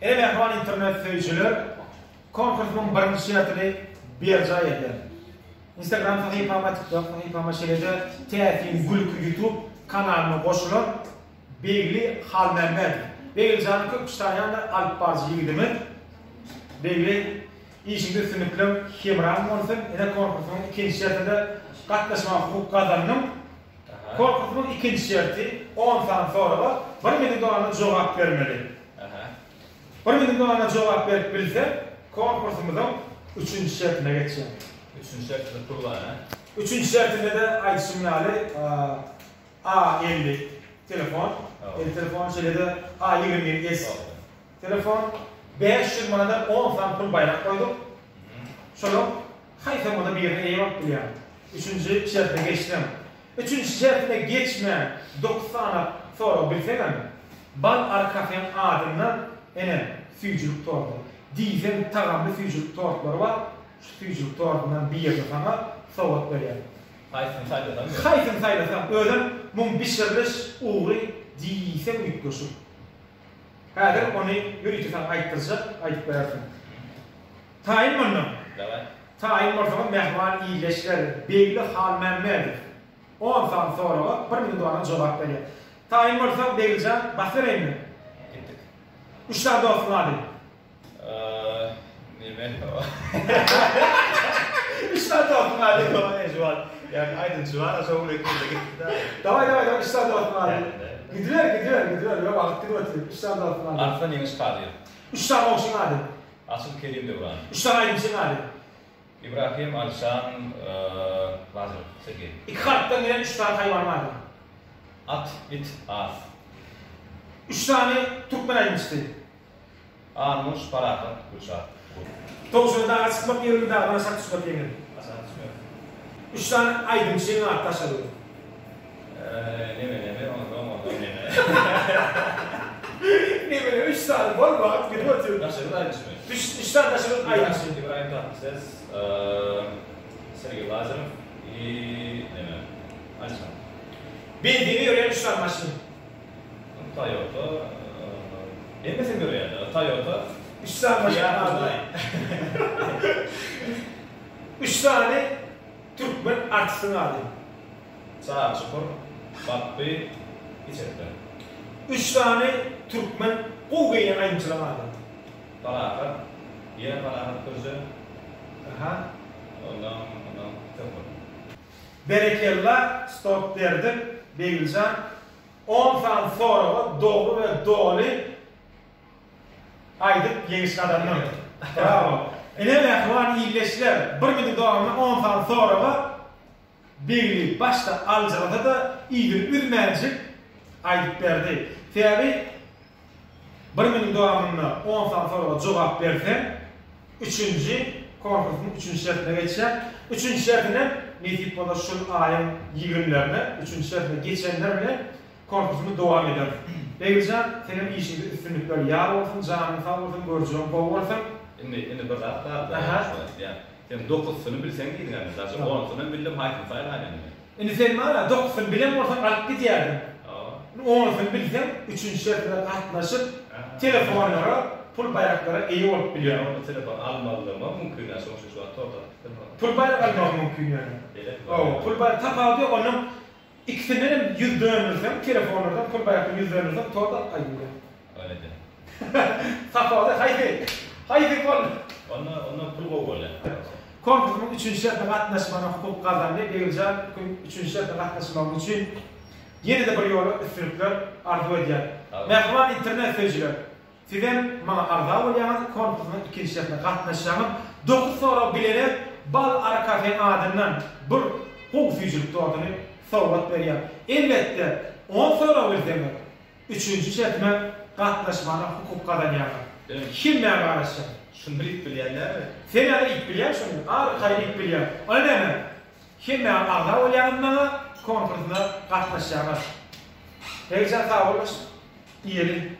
Mehman internet seyirciler, konkursun birinci şertini berca eder. Instagram sahifama, TikTok sahifama şeride Täsin Gülkü YouTube kanalıma qoşulun, belli hal Mehmet. Belli canı Köküstan'da alp bazı yigidimi. Belli işinde sınıflım Hemran olsun. Konkursun ikinci şertinde katlaşma hukuk kazandım. Konkursun ikinci şerti 10 saat sonra 1 minut doğana cevap vermeli. 1 minut doğana cevap verip bilse konkursumuzun 3. şertine geçeceğim. 3. şertinde kurulan ha? 3. şertinde de Ayşim Yali A50 telefon. Telefon şeyde A20S telefon. 500 manadan 10 saat pul bayrak koyduk. Şöyle hayfamada bir yerine eyvallah biliyorum. 3. şertine geçtim. 3. şertine geçme 90 sonra bilsene bal arkafen adından füyücülük tortu. Diysen tağamlı füyücülük tortları var. Şu füyücülük tortundan bir yerde sana savat veriyor. Hayfın saylasam mı? Hayfın saylasam. Öden mum pişiriliş uğru diysen yükkösü. Kadir onu yürütüsen ayttırsa aytıp versin. Tayin mınım? Tayin mınım mehman iyileşler. Belli hal Mehmet'dir. 10 saat sonra 1 minut doğana cevap veriyor. Tayin mınım belircan basırayım mı? Gittik. 3 tane dostum hadi. Nime? 3 tane dostum hadi. Yani aydın şu an aşağı buraya gittik. Davay 3 tane dostum hadi. Gidiyor. Yok vakit götürüyor. 3 tane dostum hadi. Arfan yemiş kalıyor. 3 tane olsun hadi. Asıl Kerim de buranın. 3 tane aydınçın hadi. İbrahim, Alişan, Lazım, Sergey. 2 harften gelen 3 tane hayvan hadi. At, it, ağız. 3 tane Türkmen aydınçtı. Armuş, Paraka, Gülşah. Toğuzunu dağa çıkmak yerini dağa bana saklı çıkmak yerini. Asan düşmüyor. 3 tane aydınçın arkadaş alıyor. Neme, onu neme. Ne böyle 3 tane var bak bir batıyor. Taşırın aydın düşmüyor. 3 tane taşırın aydınçın. İbrahim Tatlıses, Sergey Lazarov, neme, Alişan. Bildiğini öğrenen 3 tane maşın. Toyota, etmesin göre yani. Toyota, 3 tane maşın aldı. 3 tane Türkmen artistini aldı. Saat Çukur, Batbi, İçerikler. 3 tane Türkmen Kuvveyen aydınçılarını aldı. Paraka, yine Paraka Közü. Ondan Tırpır. Berekella stop derdim. Bilgisayar 10 saat sonra doğru ve doğru aydıp yeniş kadarını. Bravo. Mehman iyileştiler. 1 minut doğumda 10 saat sonra birliği başta alcalada da iyidir ürmencik aydıp verdi. Tabi 1 minut doğumunda 10 saat sonra cevap versen 3. konkursun 3. şertine geçeceğim. 3. şertine Netip bana şu ayın 20'lerine, 3. şertine geçenlerle konkursunu devam eder. Beyircan, senin işinde üstünlükler yar olsun, canın sağ olsun, görücüğün bol olsun. Şimdi bir rahat da yani. Sen 9'sunu bilsen giydin yani. Sadece 10'sunu bildim, hayatın sayın halen. Şimdi sen bana 9'sunu bilen olsan alıp giderdin. 10'sunu bilsen 3. şertine katlaşıp telefonlara, pul bayraklara iyi olup biliyor. O telefon almalığıma mümkün yani sonuçta şu an torda. Pul bayrak almak mümkün yani. Pul bayrak tapağı diyor onun ikisinden 100 dönürsem telefonlardan pul bayraktan 100 dönürsem torda aydınlıyor. Öyle de. Tapağı da haydi kol. Ondan pul bol böyle. Konkursun 3. şertine katlaşmana hukuk kazandı. Beyircan 3. şertine katlaşmak için yeni de bir yolu üstünlükler arzu ediyor. Mehman internet seyirciler. Sizden bana arzu olayan konkursun 2. şertine katlaşacağım. 9 sonra bilene bal arkafen adından bir hukuk füyücülük doğduğunu savvat veriyor. Elbette 10 sonra bilsem 3. şertine katlaşmana hukuk kazanıyor. Kim ben karışacağım? Şunu ilk bilenler mi? Sen yani ilk bilen şunu, arkayı ilk bilen. O ne demek? Kim ben arzu olayanına konkursuna katlaşacağım. Heyecan sağ olun. İyilik.